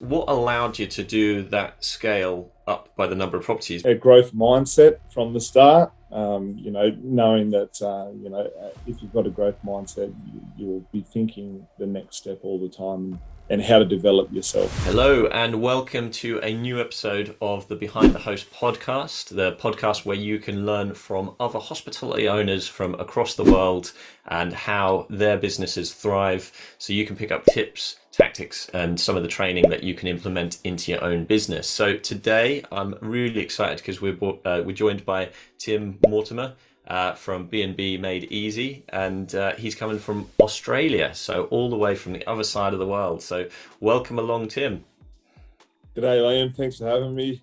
what allowed you to do that scale up by the number of properties? A growth mindset from the start. Knowing that if you've got a growth mindset, you'll be thinking the next step all the time and how to develop yourself. Hello, and welcome to a new episode of the Behind the Host podcast, the podcast where you can learn from other hospitality owners from across the world and how their businesses thrive, so you can pick up tips, tactics, and some of the training that you can implement into your own business. So today I'm really excited because we're joined by Tim Mortimer from B&B Made Easy, and he's coming from Australia, so all the way from the other side of the world. So welcome along, Tim. G'day, Liam. Thanks for having me.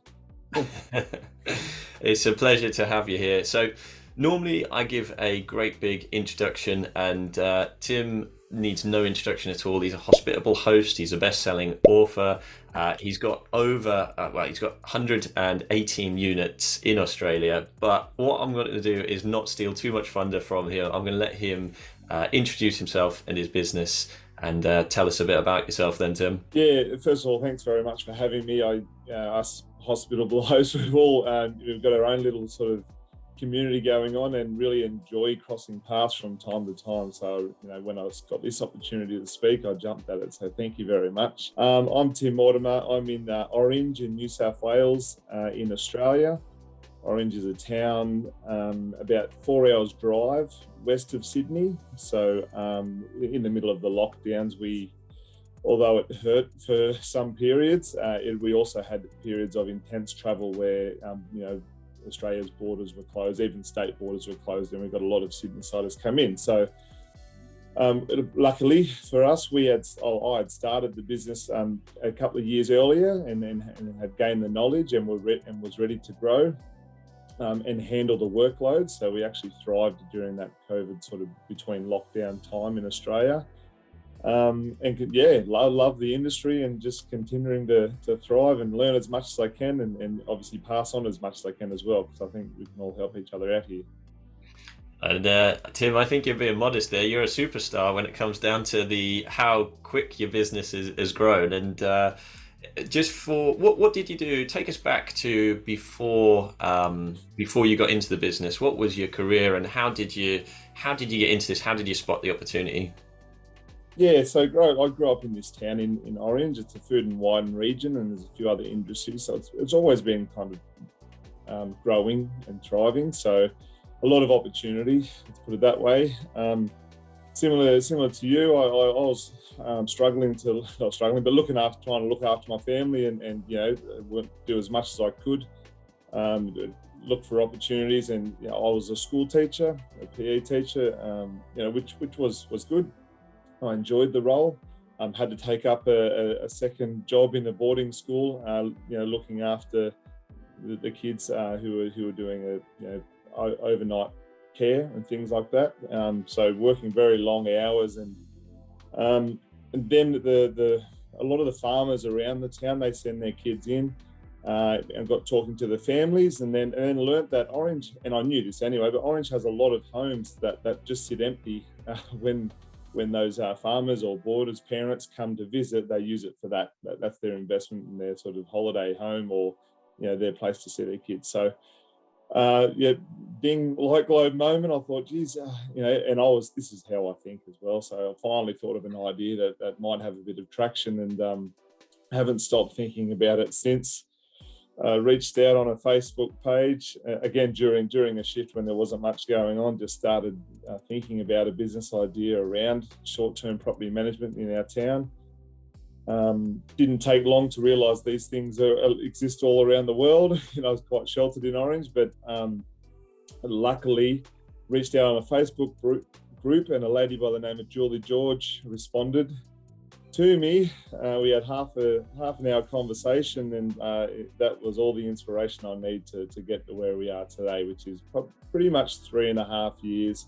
It's a pleasure to have you here. So normally I give a great big introduction, and Tim needs no introduction at all. He's a hospitable host. He's a best-selling author. He's got he's got 118 units in Australia. But what I'm going to do is not steal too much thunder from him. I'm going to let him introduce himself and his business, and tell us a bit about yourself then, Tim. Yeah, first of all, thanks very much for having me. Us hospitable hosts, we've got our own little sort of community going on and really enjoy crossing paths from time to time. So, when I got this opportunity to speak, I jumped at it. So thank you very much. I'm Tim Mortimer. I'm in Orange in New South Wales in Australia. Orange is a town about 4 hours drive west of Sydney. So in the middle of the lockdowns, although it hurt for some periods, we also had periods of intense travel where, Australia's borders were closed, even state borders were closed, and we got a lot of Sydney-siders come in. So luckily for us, I had started the business a couple of years earlier and had gained the knowledge and was ready to grow and handle the workload. So we actually thrived during that COVID sort of between lockdown time in Australia. Love the industry and just continuing to thrive and learn as much as I can and obviously pass on as much as I can as well, because I think we can all help each other out here. And Tim, I think you're being modest there. You're a superstar when it comes down to how quick your business has grown. And just for what did you do? Take us back to before you got into the business. What was your career, and how did you get into this? How did you spot the opportunity? Yeah, so I grew up in this town in Orange. It's a food and wine region, and there's a few other industries. So it's always been kind of growing and thriving. So a lot of opportunity, let's put it that way. Similar to you, I was trying to look after my family and do as much as I could. Look for opportunities, and I was a school teacher, a PE teacher, which was good. I enjoyed the role. Had to take up a second job in a boarding school, looking after the kids who were doing overnight care and things like that. So working very long hours, and then a lot of the farmers around the town, they send their kids in, and got talking to the families, and then learnt that Orange, and I knew this anyway, but Orange has a lot of homes that just sit empty when those farmers or boarders' parents come to visit. They use it for that. That's their investment in their sort of holiday home, or their place to see their kids. So ding, light globe moment. I thought, geez, this is how I think as well. So I finally thought of an idea that might have a bit of traction, and haven't stopped thinking about it since. Reached out on a Facebook page again during a shift when there wasn't much going on. Just started thinking about a business idea around short-term property management in our town. Didn't take long to realise these things exist all around the world. I was quite sheltered in Orange, but luckily reached out on a Facebook group, and a lady by the name of Julie George responded to me. We had half an hour conversation, and that was all the inspiration I need to get to where we are today, which is pretty much 3.5 years.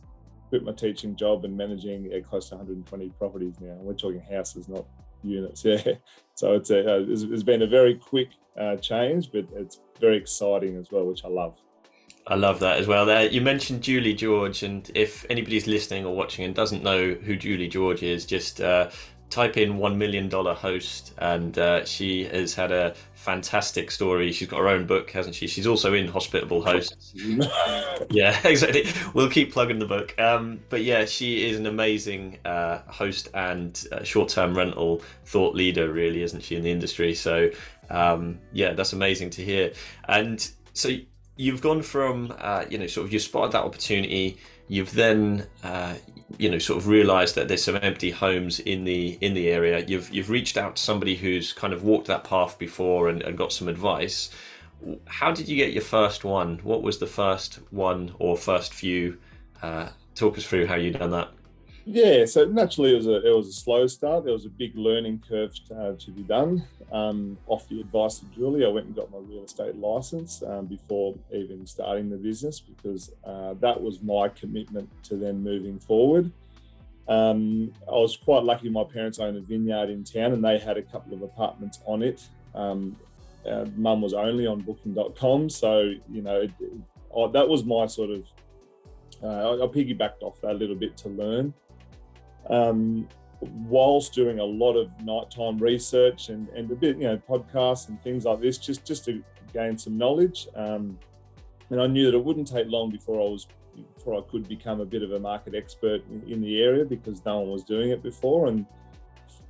Quit my teaching job and managing close to 120 properties now. We're talking houses, not units. Yeah, so it's been a very quick change, but it's very exciting as well, which I love. I love that as well. You mentioned Julie George, and if anybody's listening or watching and doesn't know who Julie George is, just type in $1 million host, and she has had a fantastic story. She's got her own book, hasn't she? She's also in Hospitable Hosts. Yeah, exactly. We'll keep plugging the book. But yeah, she is an amazing host and short-term rental thought leader, really, isn't she, in the industry? So yeah, that's amazing to hear. And so you've gone from, sort of you spotted that opportunity. You've then, sort of realised that there's some empty homes in the area. You've reached out to somebody who's kind of walked that path before and got some advice. How did you get your first one? What was the first one or first few? Talk us through how you done that. Yeah, so naturally it was a slow start. There was a big learning curve to be done. Off the advice of Julie, I went and got my real estate license before even starting the business, because that was my commitment to then moving forward. I was quite lucky. My parents owned a vineyard in town, and they had a couple of apartments on it. Mum was only on booking.com, so that was my sort of. I piggybacked off that a little bit to learn. Whilst doing a lot of nighttime research and a bit, podcasts and things like this, just to gain some knowledge. And I knew that it wouldn't take long before I could become a bit of a market expert in the area, because no one was doing it before. And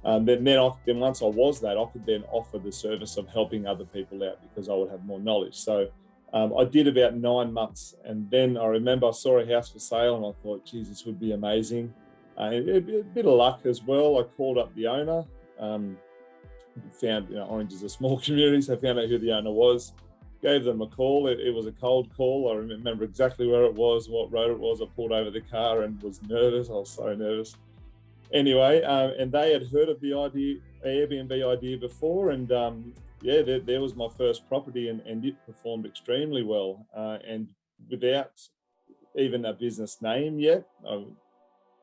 then once I was that, I could then offer the service of helping other people out, because I would have more knowledge. So I did about 9 months, and then I remember I saw a house for sale, and I thought, geez, this would be amazing. A bit of luck as well. I called up the owner, found, Orange is a small community, so I found out who the owner was, gave them a call. It was a cold call. I remember exactly where it was, what road it was. I pulled over the car and was nervous. I was so nervous. Anyway, and they had heard of the Airbnb idea before, and there was my first property, and it performed extremely well. And without even a business name yet,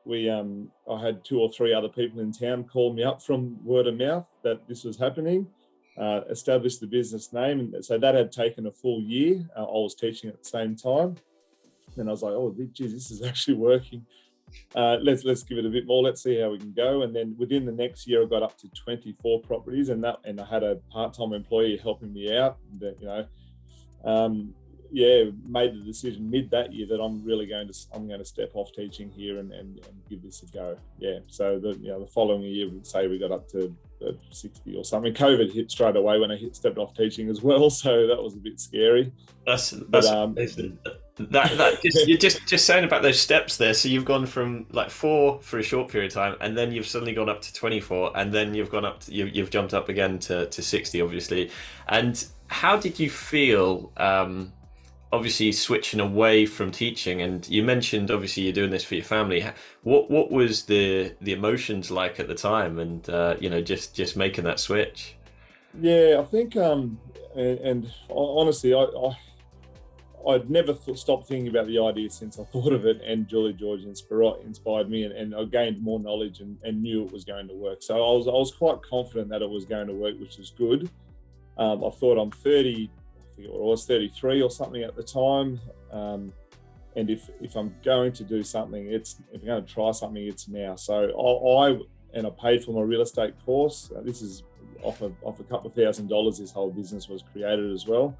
I had 2 or 3 other people in town call me up from word of mouth that this was happening, established the business name. And so that had taken a full year. I was teaching at the same time. And I was like, oh, geez, this is actually working. Let's give it a bit more. Let's see how we can go. And then within the next year, I got up to 24 properties, and I had a part-time employee helping me out. Made the decision mid that year that I'm going to step off teaching here and give this a go. Yeah. So the following year, we'd say we got up to 60 or something. COVID hit straight away when I stepped off teaching as well, so that was a bit scary. That's amazing. You're just saying about those steps there. So you've gone from like 4 for a short period of time, and then you've suddenly gone up to 24, and then you've gone up you've jumped up again to 60, obviously. And how did you feel? Obviously switching away from teaching, and you mentioned obviously you're doing this for your family. What was the emotions like at the time, and just making that switch? Yeah, I think and honestly, I'd never stopped thinking about the idea since I thought of it, and Julie George inspired me, and I gained more knowledge and knew it was going to work. So I was quite confident that it was going to work, which is good. I thought I'm 30. I think I was 33 or something at the time, and if I'm going to do something, if I'm going to try something, it's now. So I paid for my real estate course. This is off a couple of $1,000. This whole business was created as well.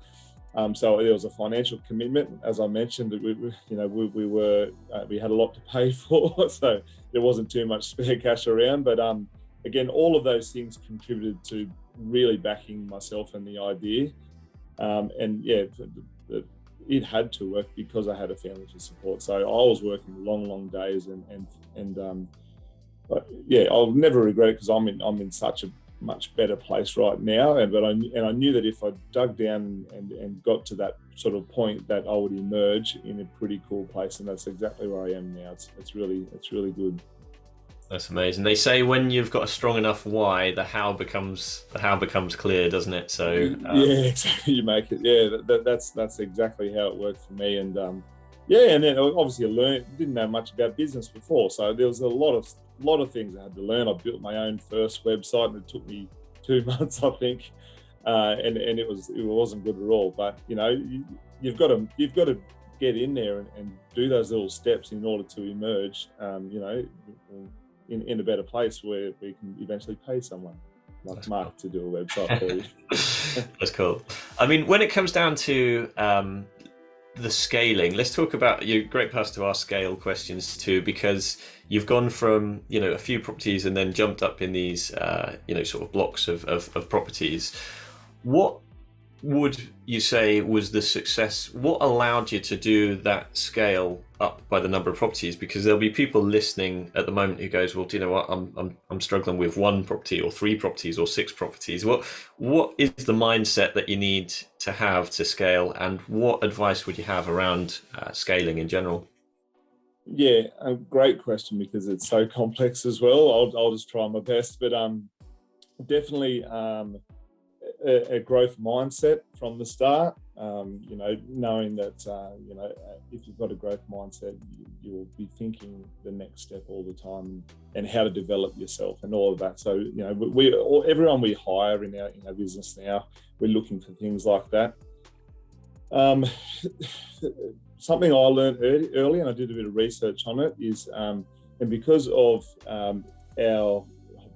So there was a financial commitment, as I mentioned. We had a lot to pay for, so there wasn't too much spare cash around. But again, all of those things contributed to really backing myself and the idea. It had to work because I had a family to support. So I was working long days, but yeah, I'll never regret it, because I'm in such a much better place right now. And I knew that if I dug down and got to that sort of point, that I would emerge in a pretty cool place, and that's exactly where I am now. It's really good. That's amazing. They say when you've got a strong enough why, the how becomes clear, doesn't it? So yeah, exactly. You make it. Yeah, that's exactly how it worked for me. And and then obviously I didn't know much about business before, so there was a lot of things I had to learn. I built my own first website, and it took me 2 months, I think, and it wasn't good at all. But you've got to get in there and do those little steps in order to emerge. in a better place where we can eventually pay someone like That's Mark to do a website for you. That's cool. I mean, when it comes down to the scaling, let's talk about, you're a great person to ask scale questions too, because you've gone from, a few properties and then jumped up in these, sort of blocks of properties. What would you say was the success? What allowed you to do that scale up by the number of properties? Because there'll be people listening at the moment who goes, well, do you know what? I'm struggling with 1 property or 3 properties or 6 properties. What is the mindset that you need to have to scale, and what advice would you have around scaling in general? Yeah, a great question, because it's so complex as well. I'll just try my best, but definitely a growth mindset from the start. Knowing that if you've got a growth mindset, you will be thinking the next step all the time and how to develop yourself and all of that. So everyone we hire in our business now, we're looking for things like that. Something I learned early, and I did a bit of research on it, is and because of our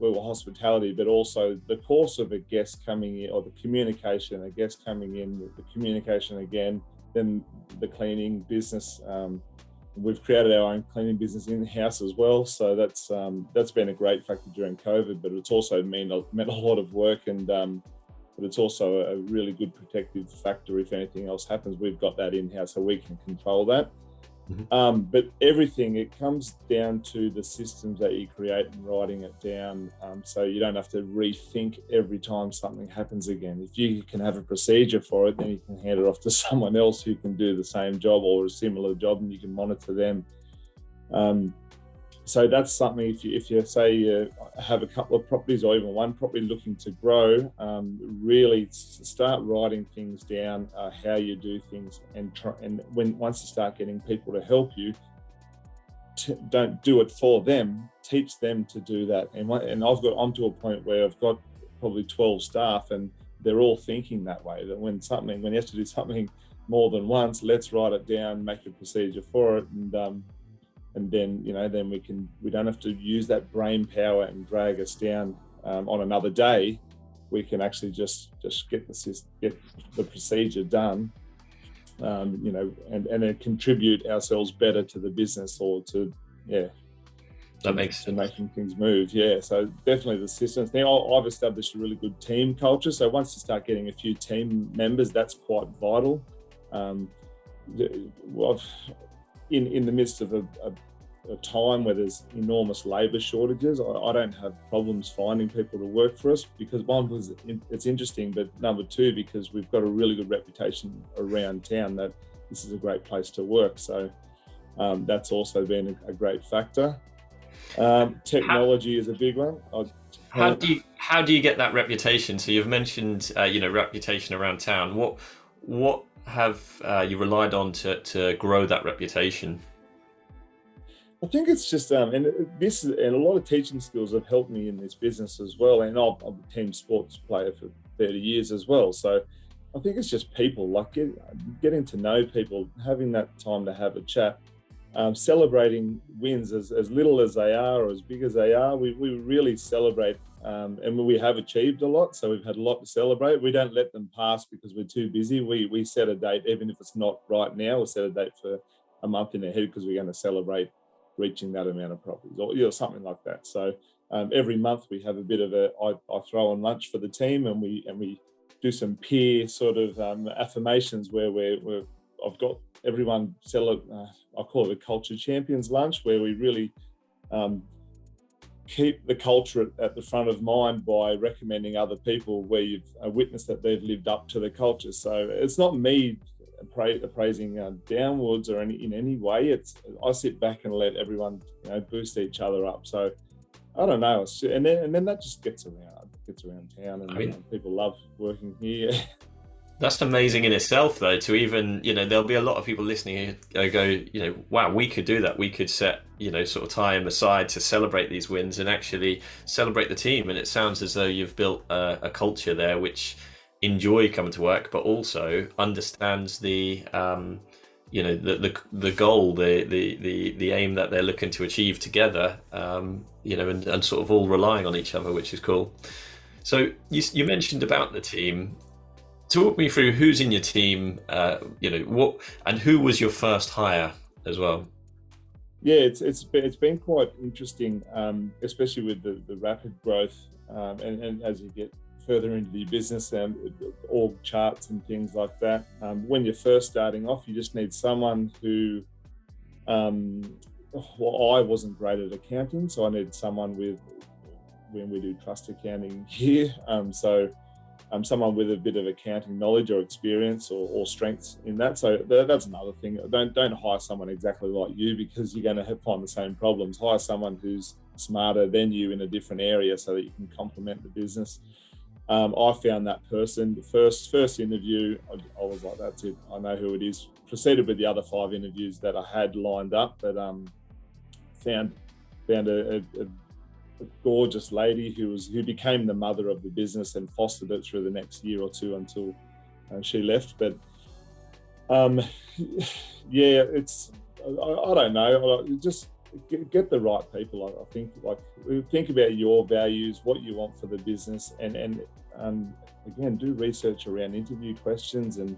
hospitality, but also the course of a guest coming in, or the communication, a guest coming in, the communication again, then the cleaning business. We've created our own cleaning business in-house as well, so that's been a great factor during COVID, but it's also meant a lot of work, and but it's also a really good protective factor. If anything else happens, we've got that in-house, so we can control that. Mm-hmm. But everything, it comes down to the systems that you create and writing it down, so you don't have to rethink every time something happens again. If you can have a procedure for it, then you can hand it off to someone else who can do the same job or a similar job, and you can monitor them. So that's something, if you say you have a couple of properties or even 1 property looking to grow, really start writing things down, how you do things, and once you start getting people to help you, don't do it for them, teach them to do that. And I'm to a point where I've got probably 12 staff, and they're all thinking that way, that when you have to do something more than once, let's write it down, make a procedure for it, and then then we don't have to use that brain power and drag us down on another day. We can actually just get the procedure done, and then contribute ourselves better to the business, or to making things move. So definitely the systems. Now I've established a really good team culture, so once you start getting a few team members, that's quite vital. In the midst of a time where there's enormous labour shortages, I don't have problems finding people to work for us, because it's interesting, but number 2, because we've got a really good reputation around town that this is a great place to work. So that's also been a great factor. Technology is a big one. How do you get that reputation? So you've mentioned reputation around town. What have you relied on to grow that reputation? I think it's just and a lot of teaching skills have helped me in this business as well. And I'm a team sports player for 30 years as well. So I think it's just people, like getting to know people, having that time to have a chat, celebrating wins as little as they are or as big as they are. We really celebrate, and we have achieved a lot, so we've had a lot to celebrate. We don't let them pass because we're too busy. We set a date, even if it's not right now. We'll set a date for a month in ahead, because we're going to celebrate reaching that amount of properties, or something like that. So every month we have a bit of I throw on lunch for the team, and we do some peer sort of affirmations where I've got everyone I call it a culture champions lunch, where we really keep the culture at the front of mind by recommending other people where you've witnessed that they've lived up to the culture. So it's not me appraising downwards or in any way. I sit back and let everyone boost each other up. So I don't know, and then that just gets around town, and people love working here. That's amazing in itself, though, to even, there'll be a lot of people listening who go, wow, we could do that. We could set, sort of time aside to celebrate these wins and actually celebrate the team. And it sounds as though you've built a culture there which enjoy coming to work, but also understands the the goal, the aim that they're looking to achieve together, and sort of all relying on each other, which is cool. So you mentioned about the team. Talk me through who's in your team, what, and who was your first hire as well. Yeah, it's been quite interesting, especially with the rapid growth, and as you get further into the business and org charts and things like that. When you're first starting off, you just need someone who, I wasn't great at accounting, so I needed someone when we do trust accounting here, someone with a bit of accounting knowledge or experience or strengths in that. So that's another thing. Don't hire someone exactly like you, because you're going to find the same problems. Hire someone who's smarter than you in a different area so that you can complement the business. I found that person. The first interview, I was like, that's it, I know who it is. Proceeded with the other 5 interviews that I had lined up, but found a gorgeous lady who became the mother of the business and fostered it through the next year or two until she left. But yeah, it's, I don't know, just get the right people. I think about your values, what you want for the business, and again, do research around interview questions and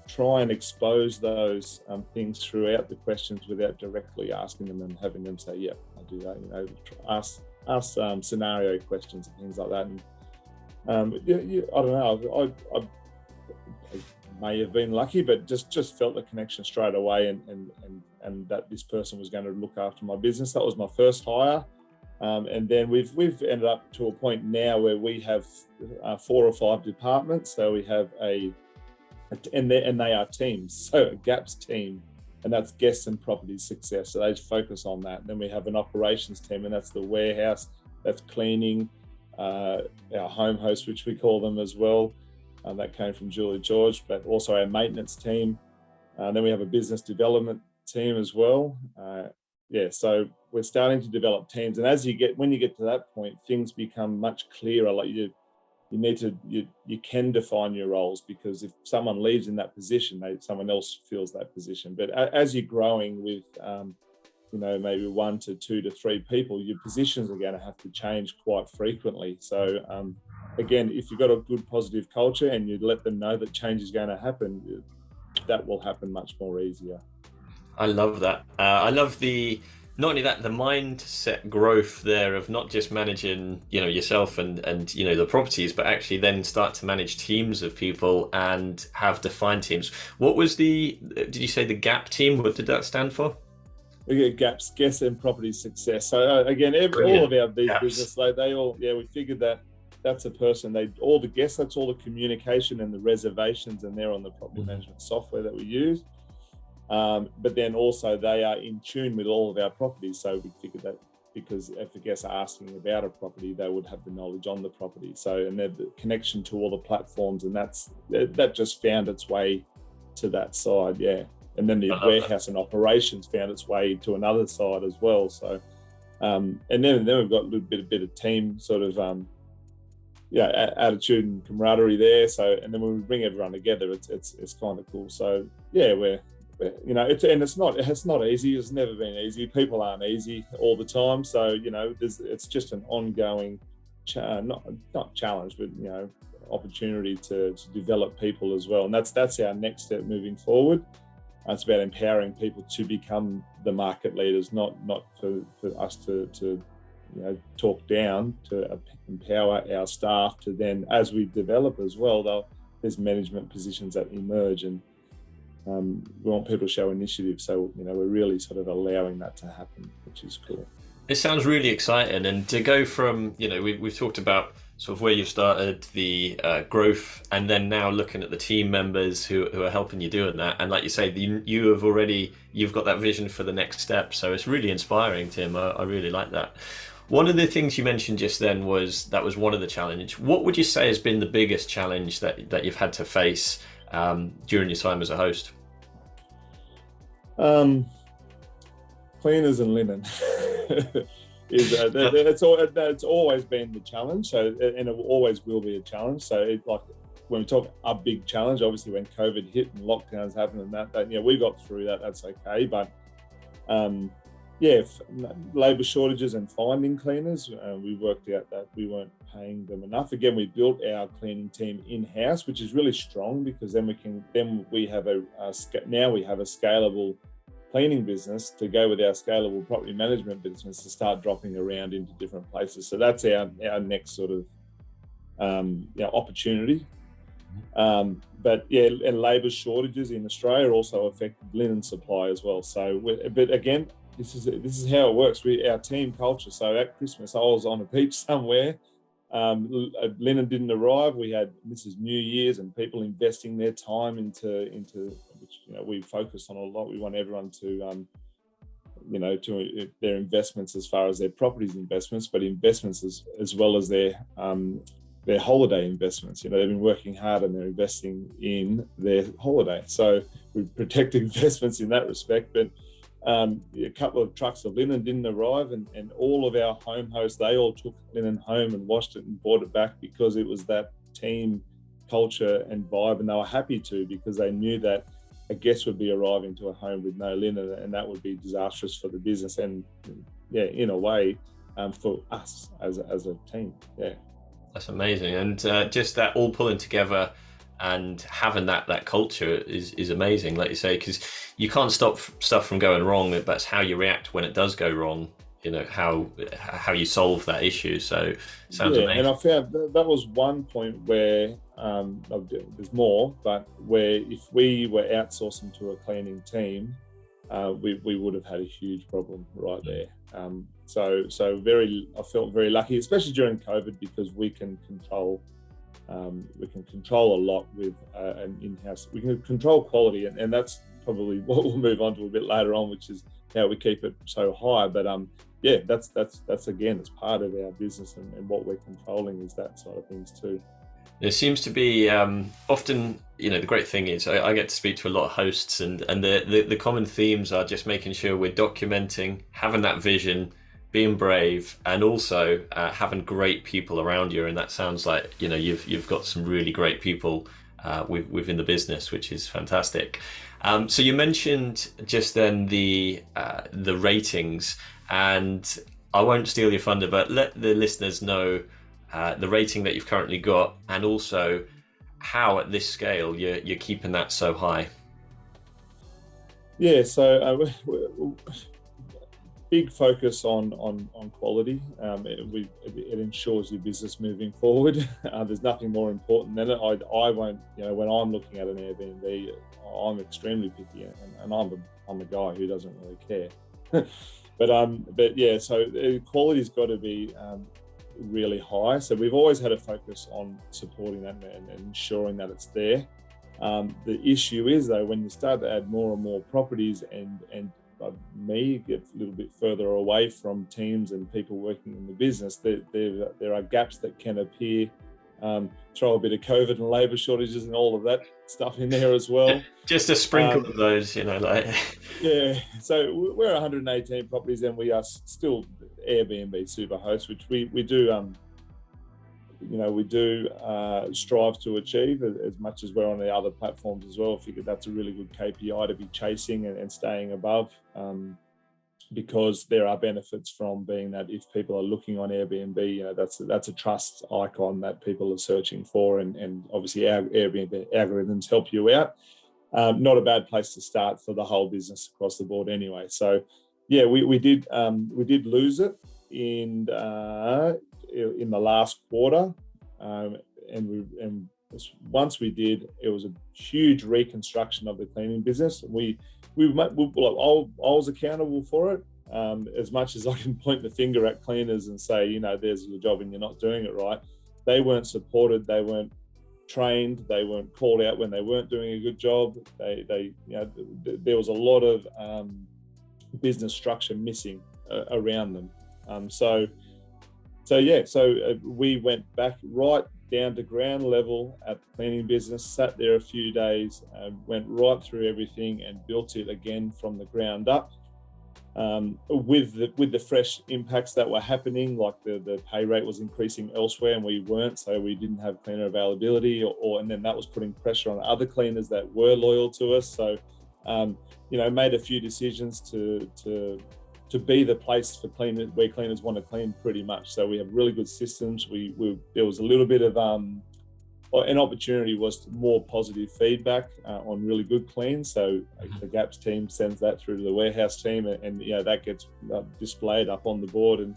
try and expose those things throughout the questions without directly asking them and having them say, yeah, I'll do that. Ask scenario questions and things like that. And I don't know, I may have been lucky, but just felt the connection straight away, and that this person was going to look after my business. That was my first hire. And then we've ended up to a point now where we have 4 or 5 departments. So we have and they are teams. So a GAPS team, and that's guests and property success. So they focus on that. And then we have an operations team, and that's the warehouse, that's cleaning, our home host, which we call them as well. That came from Julie George, but also our maintenance team. Then we have a business development team as well. So we're starting to develop teams, and when you get to that point, things become much clearer. Like you can define your roles, because if someone leaves in that position, someone else fills that position. But as you're growing with maybe 1 to 2 to 3 people, your positions are going to have to change quite frequently. So again, if you've got a good positive culture and you let them know that change is going to happen, that will happen much more easier. I love that. I love not only that, the mindset growth there of not just managing, yourself and the properties, but actually then start to manage teams of people and have defined teams. What was did you say the GAP team? What did that stand for? We get GAPS, guest and property success. So again, all of our business, they all, we figured that's a person. All the guests, that's all the communication and the reservations, and they're on the property management software that we use. But then also they are in tune with all of our properties. So we figured that because if the guests are asking about a property, they would have the knowledge on the property. So, and they're the connection to all the platforms, and that just found its way to that side. Yeah. And then the warehouse and operations found its way to another side as well. So, and then we've got a little bit of team sort of, attitude and camaraderie there. So, and then when we bring everyone together, it's kind of cool. So yeah, it's not easy. It's never been easy. People aren't easy all the time. So, it's just an ongoing, not challenge, but, opportunity to develop people as well. And that's our next step moving forward. It's about empowering people to become the market leaders, not for us to talk down, to empower our staff to then, as we develop as well, there's management positions that emerge, and we want people to show initiative. So, we're really sort of allowing that to happen, which is cool. It sounds really exciting. And to go from, we've talked about sort of where you've started, the growth, and then now looking at the team members who are helping you doing that. And like you say, you've got that vision for the next step. So it's really inspiring, Tim. I really like that. One of the things you mentioned just then was one of the challenges. What would you say has been the biggest challenge that you've had to face during your time as a host? Cleaners and linen. It's always been the challenge. So, and it always will be a challenge. So when we talk a big challenge, obviously when COVID hit and lockdowns happened and that we got through that. That's okay, but labour shortages and finding cleaners, we worked out that we weren't paying them enough. Again, we built our cleaning team in-house, which is really strong, because then we have a scalable cleaning business to go with our scalable property management business to start dropping around into different places. So that's our next sort of opportunity. And labour shortages in Australia also affected linen supply as well. So, but again, this is how it works. Our team culture. So at Christmas, I was on a beach somewhere. Linen didn't arrive. We had Mrs. New Year's and people investing their time into which we focus on a lot. We want everyone to to their investments as far as their properties investments, but investments as well as their holiday investments. They've been working hard and they're investing in their holiday. So we protect investments in that respect. But a couple of trucks of linen didn't arrive, and all of our home hosts, they all took linen home and washed it and brought it back, because it was that team culture and vibe, and they were happy to, because they knew that a guest would be arriving to a home with no linen, and that would be disastrous for the business and in a way for us as a team. That's amazing. And just that all pulling together and having that culture is amazing, like you say, because you can't stop stuff from going wrong, but it's how you react when it does go wrong, how you solve that issue. So sounds amazing. And I found that was one point where there's more, but where if we were outsourcing to a cleaning team, we would have had a huge problem right there. I felt very lucky, especially during COVID, because we can control a lot with an in-house. We can control quality, and that's probably what we'll move on to a bit later on, which is how we keep it so high. But that's again, it's part of our business, and what we're controlling is that side of things too. There seems to be often, the great thing is I get to speak to a lot of hosts, and the common themes are just making sure we're documenting, having that vision, being brave, and also having great people around you. And that sounds like you've got some really great people within the business, which is fantastic. So you mentioned just then the ratings, and I won't steal your thunder, but let the listeners know the rating that you've currently got, and also how at this scale you're keeping that so high. So big focus on quality. It ensures your business moving forward. There's nothing more important than it. I won't, when I'm looking at an Airbnb, I'm extremely picky, and I'm a guy who doesn't really care. So quality's got to be really high. So we've always had a focus on supporting that and ensuring that it's there. The issue is, though, when you start to add more and more properties and me get a little bit further away from teams and people working in the business, there are gaps that can appear. Throw a bit of COVID and labour shortages and all of that stuff in there as well. Just a sprinkle of those, Yeah, so we're 118 properties, and we are still Airbnb super hosts, which we do. We do strive to achieve as much as we're on the other platforms as well. I figure that's a really good KPI to be chasing and staying above, because there are benefits from being that if people are looking on Airbnb, that's a trust icon that people are searching for, and obviously our Airbnb algorithms help you out. Not a bad place to start for the whole business across the board anyway. So we did lose it in the last quarter, and once we did, it was a huge reconstruction of the cleaning business. I was accountable for it, as much as I can point the finger at cleaners and say, there's your job and you're not doing it right. They weren't supported, they weren't trained, they weren't called out when they weren't doing a good job. There was a lot of business structure missing around them. So we went back right down to ground level at the cleaning business, sat there a few days, went right through everything and built it again from the ground up. with the fresh impacts that were happening, like the pay rate was increasing elsewhere and we weren't, so we didn't have cleaner availability, and then that was putting pressure on other cleaners that were loyal to us. So, made a few decisions to be the place for cleaners where cleaners want to clean pretty much. So we have really good systems. There was a little bit of an opportunity was more positive feedback on really good cleans. So the GAPS team sends that through to the warehouse team, and that gets displayed up on the board, and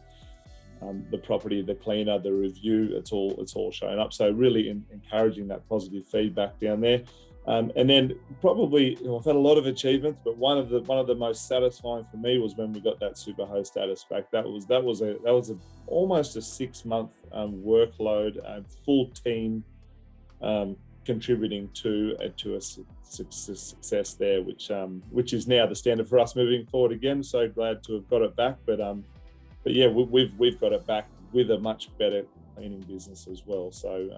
the property, the cleaner, the review, it's all showing up. So really encouraging that positive feedback down there. And then probably I've had a lot of achievements, but one of the most satisfying for me was when we got that superhost status back. That was almost a 6-month workload, full team contributing to a success there, which is now the standard for us moving forward. Again, so glad to have got it back, but yeah, we've got it back with a much better cleaning business as well. So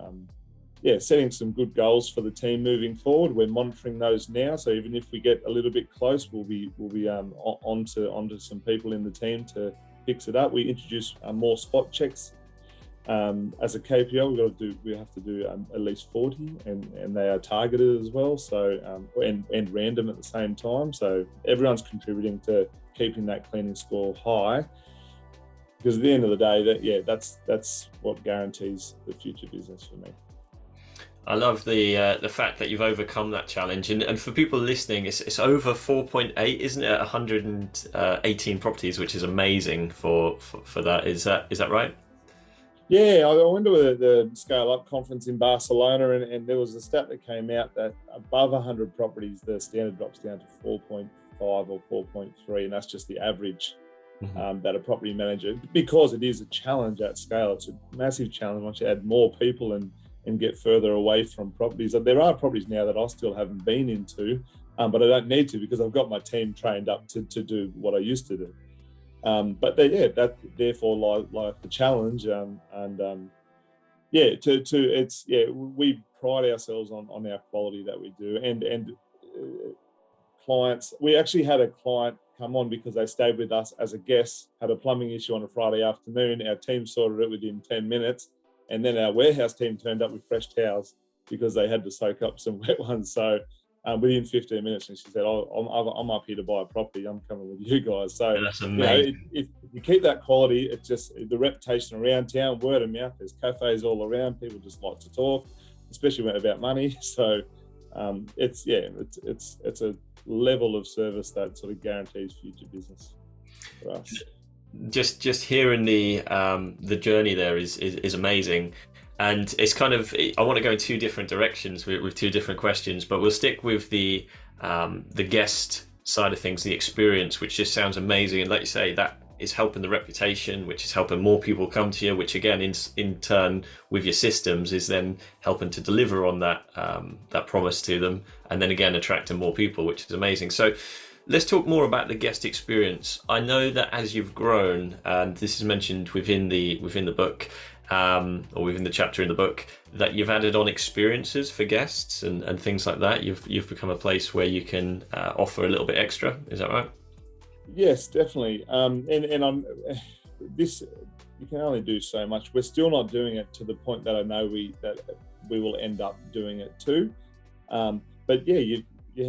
setting some good goals for the team moving forward. We're monitoring those now, so even if we get a little bit close, we'll be onto some people in the team to fix it up. We introduce more spot checks. As a KPI, we have to do at least 40, and they are targeted as well. So and random at the same time. So everyone's contributing to keeping that cleaning score high, because at the end of the day, that's what guarantees the future business for me. I love the fact that you've overcome that challenge, and for people listening, it's over 4.8, isn't it? 118 properties, which is amazing for that. Is that right? Yeah, I went to the Scale Up conference in Barcelona, and there was a stat that came out that above 100 properties, the standard drops down to 4.5 or 4.3, and that's just the average that a property manager, because it is a challenge at scale. It's a massive challenge once you add more people and get further away from properties. There are properties now that I still haven't been into, but I don't need to, because I've got my team trained up to do what I used to do. But that therefore lies the challenge, we pride ourselves on our quality that we do, and clients. We actually had a client come on because they stayed with us as a guest, had a plumbing issue on a Friday afternoon. Our team sorted it within 10 minutes, and then our warehouse team turned up with fresh towels because they had to soak up some wet ones. So within 15 minutes, and she said, I'm up here to buy a property, I'm coming with you guys. So that's amazing. If you keep that quality, it's just the reputation around town, word of mouth. There's cafes all around, people just like to talk, especially when about money. So it's a level of service that sort of guarantees future business for us. Just hearing the journey there is amazing. And it's kind of, I want to go in two different directions with two different questions, but we'll stick with the guest side of things, the experience, which just sounds amazing. And like you say, that is helping the reputation, which is helping more people come to you, which again, in turn, with your systems, is then helping to deliver on that promise to them, and then again, attracting more people, which is amazing. So let's talk more about the guest experience. I know that as you've grown, and this is mentioned within the book, or within the chapter in the book, that you've added on experiences for guests and things like that. You've become a place where you can offer a little bit extra. Is that right? Yes, definitely. And I'm this. You can only do so much. We're still not doing it to the point that I know we will end up doing it too. But yeah, you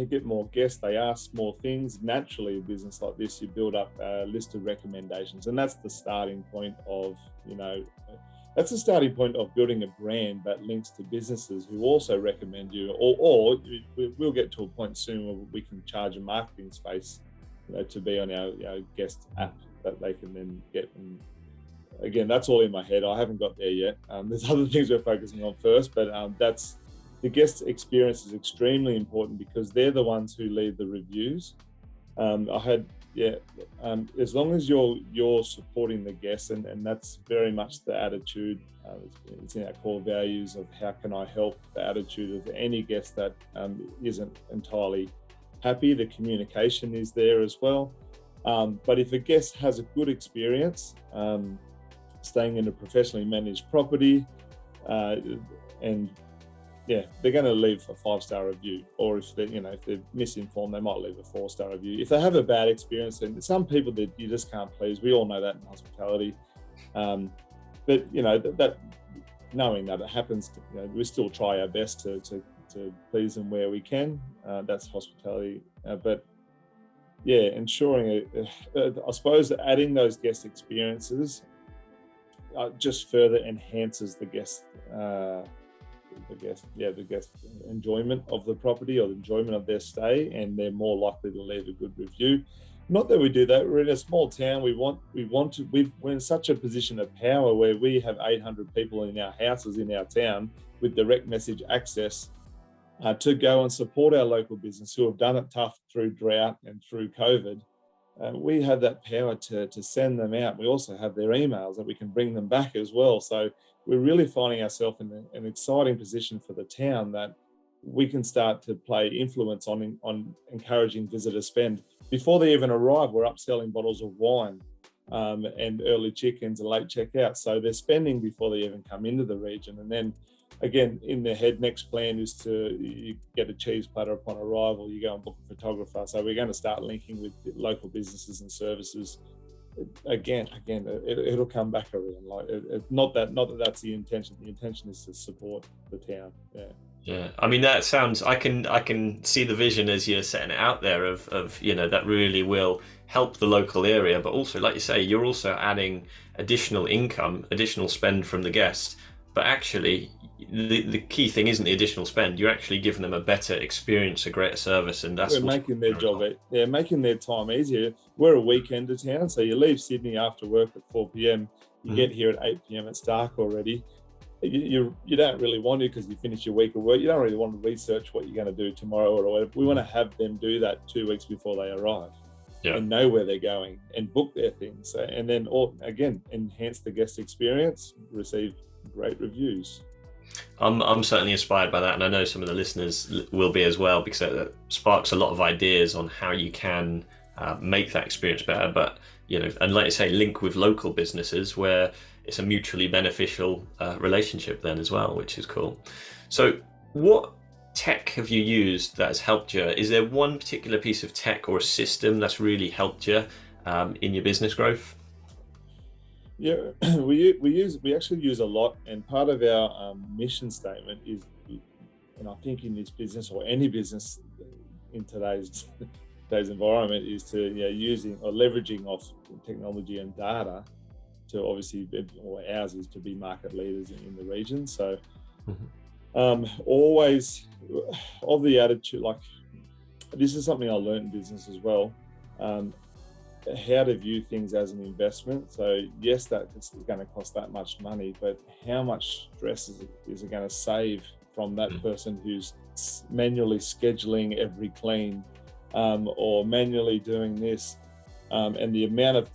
get more guests. They ask more things. Naturally, a business like this, you build up a list of recommendations, and that's the starting point of That's the starting point of building a brand that links to businesses who also recommend you, or we'll get to a point soon where we can charge a marketing space, to be on our guest app that they can then get. And again, that's all in my head. I haven't got there yet. There's other things we're focusing on first, but that's the guest experience is extremely important because they're the ones who leave the reviews. As long as you're supporting the guests, and that's very much the attitude. It's in our core values of how can I help. The attitude of any guest that isn't entirely happy. The communication is there as well. But if a guest has a good experience, staying in a professionally managed property, and they're going to leave a 5-star review, or if they're misinformed, they might leave a 4-star review. If they have a bad experience, and some people that you just can't please, we all know that in hospitality. But that knowing that it happens, we still try our best to please them where we can. That's hospitality. But ensuring I suppose adding those guest experiences just further enhances the guest enjoyment of the property or the enjoyment of their stay, and they're more likely to leave a good review. Not that we do that. We're in a small town. We're in such a position of power where we have 800 people in our houses in our town with direct message access to go and support our local business who have done it tough through drought and through COVID. We have that power to send them out. We also have their emails that we can bring them back as well. So we're really finding ourselves in an exciting position for the town that we can start to play influence on encouraging visitor spend. Before they even arrive, we're upselling bottles of wine and early chickens and late checkout. So they're spending before they even come into the region. And then again, in their head, next plan is you get a cheese platter upon arrival, you go and book a photographer. So we're going to start linking with local businesses and services. Again, it'll come back around. Not that that's the intention. The intention is to support the town. Yeah, I mean, that sounds, I can see the vision as you're setting it out there of that really will help the local area, but also, like you say, you're also adding additional income, additional spend from the guest. But actually, the key thing isn't the additional spend. You're actually giving them a better experience, a greater service, and that's making their job, making their time easier. We're a weekender town, so you leave Sydney after work at 4 p.m. You get here at 8 p.m. It's dark already. You don't really want to, because you finish your week of work. You don't really want to research what you're going to do tomorrow or whatever. We want to have them do that 2 weeks before they arrive and know where they're going and book their things. And then, again, enhance the guest experience, receive great reviews. I'm certainly inspired by that, and I know some of the listeners will be as well, because it sparks a lot of ideas on how you can make that experience better. But and like you say, link with local businesses where it's a mutually beneficial relationship then as well, which is cool. So what tech have you used that has helped you? Is there one particular piece of tech or a system that's really helped you in your business growth? Yeah, we actually use a lot, and part of our mission statement is, and I think in this business or any business in today's environment, is to using or leveraging off technology and data to obviously, or ours is to be market leaders in the region. So always of the attitude, like this is something I learned in business as well. How to view things as an investment. So yes, that is going to cost that much money, but how much stress is it going to save from that person who's manually scheduling every clean or manually doing this, and the amount of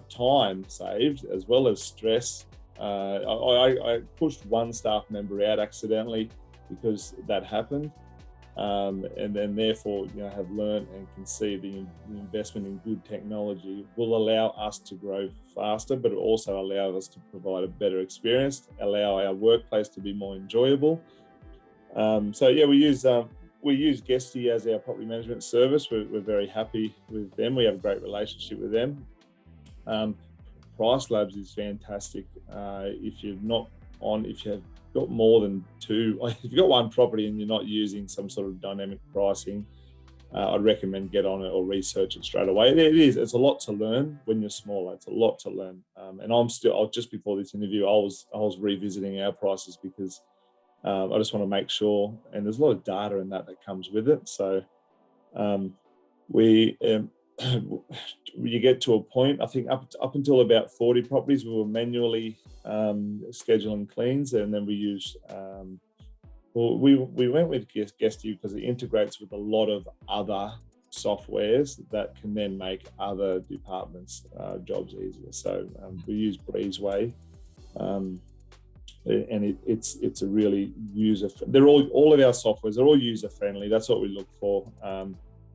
time saved as well as stress. I pushed one staff member out accidentally because that happened. And then therefore, have learned and can see the investment in good technology will allow us to grow faster, but it also allows us to provide a better experience, allow our workplace to be more enjoyable. We use Guesty as our property management service. We're very happy with them. We have a great relationship with them. Price Labs is fantastic. If you've got more than two, if you've got one property and you're not using some sort of dynamic pricing, I'd recommend get on it or research it straight away. It's a lot to learn when you're smaller. It's a lot to learn. And just before this interview, I was revisiting our prices because I just want to make sure, and there's a lot of data in that comes with it. So you get to a point, I think up until about 40 properties, we were manually scheduling cleans, and then we use we went with Guesty because it integrates with a lot of other softwares that can then make other departments' jobs easier. So we use Breezeway, and it's a really they're all of our softwares, they're all user friendly. That's what we look for.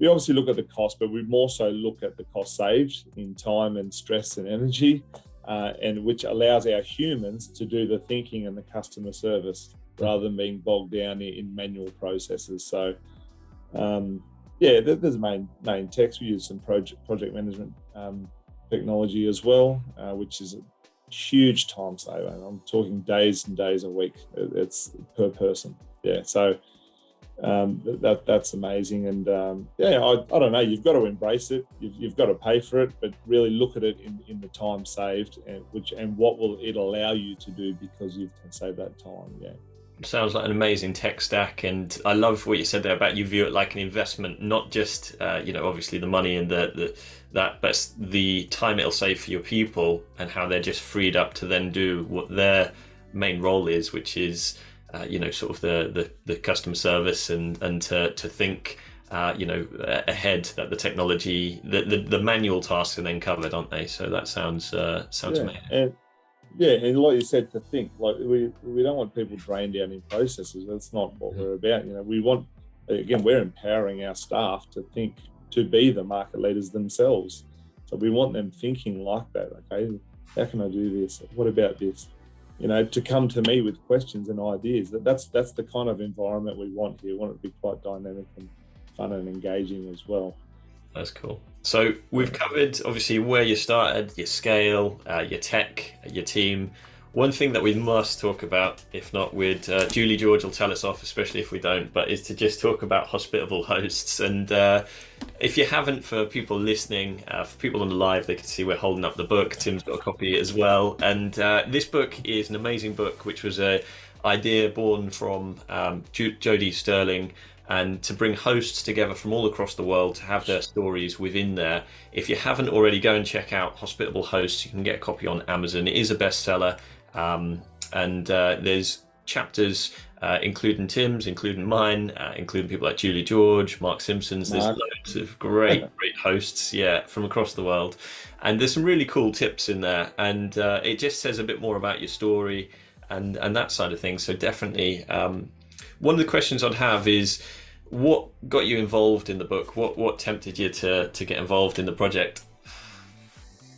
We obviously look at the cost, but we more so look at the cost saved in time and stress and energy, and which allows our humans to do the thinking and the customer service. rather than being bogged down in manual processes. So there's main techs. We use some project management technology as well, which is a huge time saver. I'm talking days and days a week. It's per person. Yeah, so that's amazing. And I don't know. You've got to embrace it. You've got to pay for it, but really look at it in the time saved, and what will it allow you to do because you can save that time. Yeah. Sounds like an amazing tech stack, and I love what you said there about you view it like an investment, not just obviously the money and that, but the time it'll save for your people and how they're just freed up to then do what their main role is, which is sort of the customer service and to think ahead, that the technology, the manual tasks are then covered, aren't they? So that sounds amazing. And like you said, to think, like we don't want people drained down in processes. That's not what we're about. We're empowering our staff to think, to be the market leaders themselves. So we want them thinking like that. Okay, how can I do this? What about this? To come to me with questions and ideas. That's the kind of environment we want here. We want it to be quite dynamic and fun and engaging as well. That's cool. So we've covered obviously where you started, your scale, your tech, your team. One thing that we must talk about, if not with Julie George will tell us off, especially if we don't, but is to just talk about hospitable hosts. And if you haven't, for people listening, for people on the live, they can see we're holding up the book. Tim's got a copy as well. And this book is an amazing book, which was an idea born from Jodie Sterling, and to bring hosts together from all across the world to have their stories within there. If you haven't already, go and check out Hospitable Hosts. You can get a copy on Amazon. It is a bestseller, and there's chapters including Tim's, including mine, including people like Julie George, Mark Simpson's. There's loads of great hosts, from across the world, and there's some really cool tips in there, and it just says a bit more about your story and that side of things. So definitely. One of the questions I'd have is, what got you involved in the book? What tempted you to get involved in the project?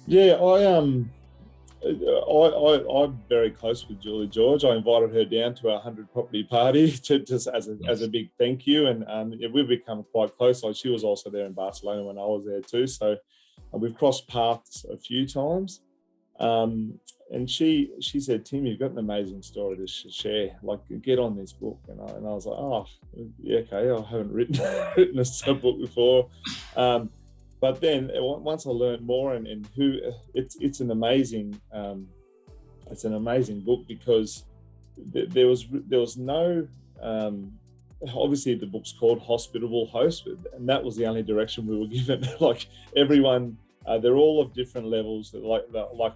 Yeah, I'm very close with Julie George. I invited her down to our 100 property party just as a big thank you, and we've become quite close. Like, she was also there in Barcelona when I was there too, so we've crossed paths a few times. And she said, Tim, you've got an amazing story to share. Like, get on this book. And I was like, oh, yeah, okay. I haven't written a book before. But then once I learned more and who it's an amazing book, because there was no obviously the book's called Hospitable Host, and that was the only direction we were given. Like, everyone. They're all of different levels. Like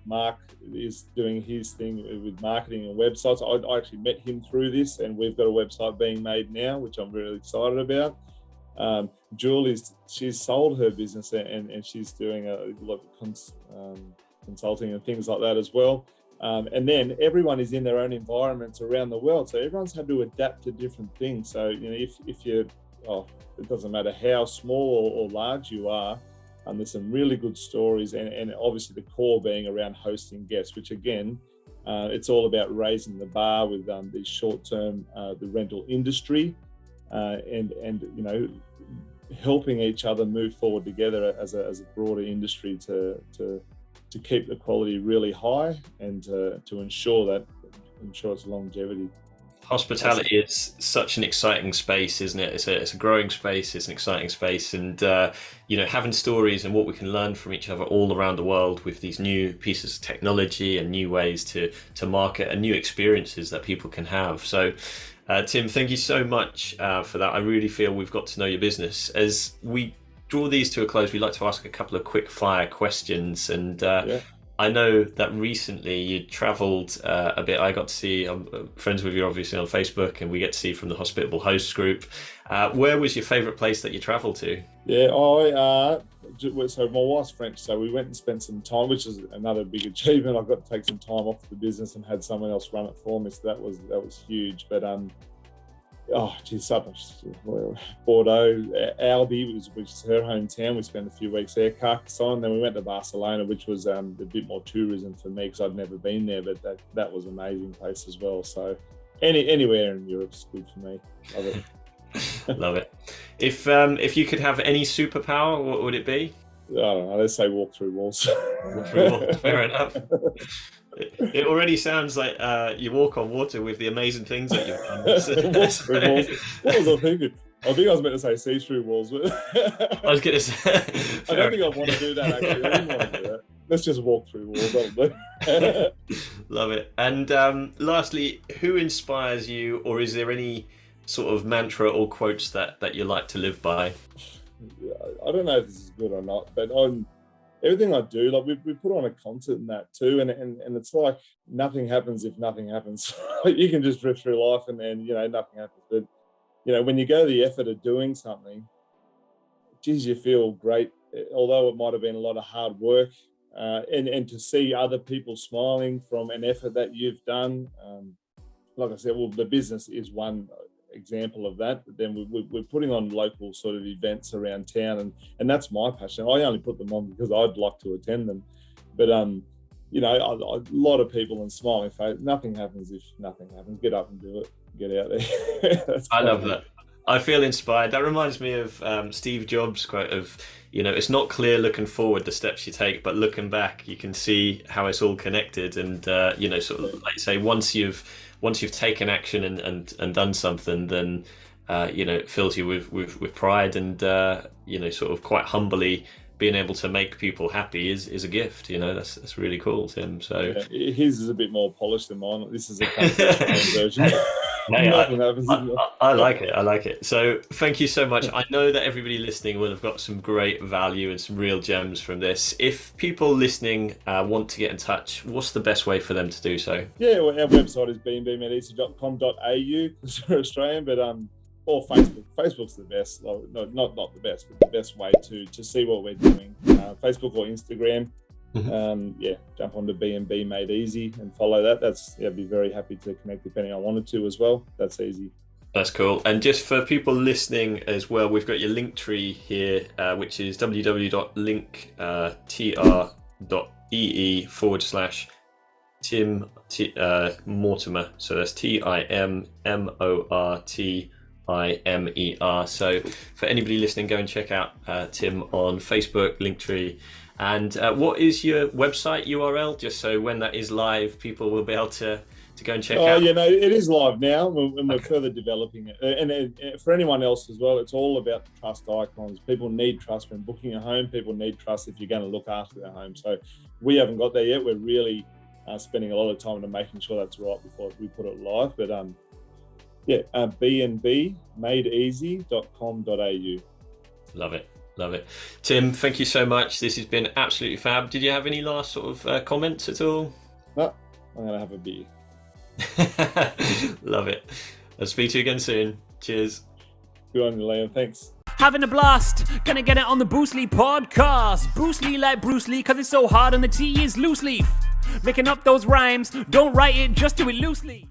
Mark is doing his thing with marketing and websites. I actually met him through this, and we've got a website being made now, which I'm really excited about. She's sold her business, and she's doing a lot of consulting and things like that as well. And then everyone is in their own environments around the world, so everyone's had to adapt to different things. So if you it doesn't matter how small or large you are. There's some really good stories, and obviously the core being around hosting guests, which again, it's all about raising the bar with these short-term, the rental industry, and helping each other move forward together as a broader industry to keep the quality really high and to ensure its longevity. Hospitality is such an exciting space, isn't it? It's a growing space, it's an exciting space, and having stories and what we can learn from each other all around the world with these new pieces of technology and new ways to market and new experiences that people can have. So Tim, thank you so much for that. I really feel we've got to know your business. As we draw these to a close, we like to ask a couple of quick fire questions, and I know that recently you travelled a bit. I got to see, I'm friends with you obviously on Facebook, and we get to see from the Hospitable Hosts group. Where was your favourite place that you travelled to? Yeah, so my wife's French, so we went and spent some time, which is another big achievement. I got to take some time off the business and had someone else run it for me, so that was huge. But Bordeaux, Albi, which is her hometown. We spent a few weeks there. Carcassonne, then we went to Barcelona, which was a bit more tourism for me because I'd never been there, but that was an amazing place as well. So Anywhere in Europe's good for me. Love it. Love it. If you could have any superpower, what would it be? I don't know. Let's say walk through walls. Walk through walls. Fair enough. It already sounds like you walk on water with the amazing things that you've done. Walk through walls. What was I thinking? I think I was meant to say see through walls. But I was going to say. I don't think I want to do that. Actually, I didn't want to do that. Let's just walk through walls. That'll do. Love it. And lastly, who inspires you, or is there any sort of mantra or quotes that you like to live by? I don't know if this is good or not, but on everything I do, like we put on a concert and that too, and it's like nothing happens if nothing happens. You can just drift through life and nothing happens. But when you go the effort of doing something, geez, you feel great. Although it might have been a lot of hard work, and to see other people smiling from an effort that you've done. Like I said, well, the business is one example of that, but then we're putting on local sort of events around town, and that's my passion. I only put them on because I'd like to attend them, but a lot of people and smiling face. Nothing happens if nothing happens. Get up and do it. Get out there. I love that. I feel inspired. That reminds me of Steve Jobs' quote of, it's not clear looking forward the steps you take, but looking back you can see how it's all connected, and sort of like say once you've taken action and done something, then it fills you with pride, and sort of quite humbly being able to make people happy is a gift. That's really cool, Tim. So yeah, his is a bit more polished than mine. This is a version. Hey, I like it. I like it. So thank you so much. I know that everybody listening will have got some great value and some real gems from this. If people listening want to get in touch, what's the best way for them to do so? Yeah, well, our website is b&bmadeeasy.com.au because we're Australian, but or Facebook. Facebook's the best. Well, no, not the best, but the best way to see what we're doing. Facebook or Instagram. Jump onto B&B Made Easy and follow that. I'd be very happy to connect if anyone wanted to as well. That's easy. That's cool. And just for people listening as well, we've got your link tree here, which is www.linktr.ee/Tim Mortimer. So that's TIMMORTIMER. So for anybody listening, go and check out Tim on Facebook, Linktree. And what is your website URL? Just so when that is live, people will be able to go and check out. It is live now, and we're further developing it. And for anyone else as well, it's all about the trust icons. People need trust when booking a home. People need trust if you're going to look after their home. So we haven't got there yet. We're really spending a lot of time on making sure that's right before we put it live. But bnbmadeeasy.com.au. Love it. Love it. Tim, thank you so much. This has been absolutely fab. Did you have any last sort of comments at all? No, I'm going to have a beer. Love it. I'll speak to you again soon. Cheers. Good on you, Liam. Thanks. Having a blast. Gonna get it on the Bruce Lee podcast. Bruce Lee like Bruce Lee because it's so hard and the T is loose leaf. Making up those rhymes. Don't write it, just do it loosely.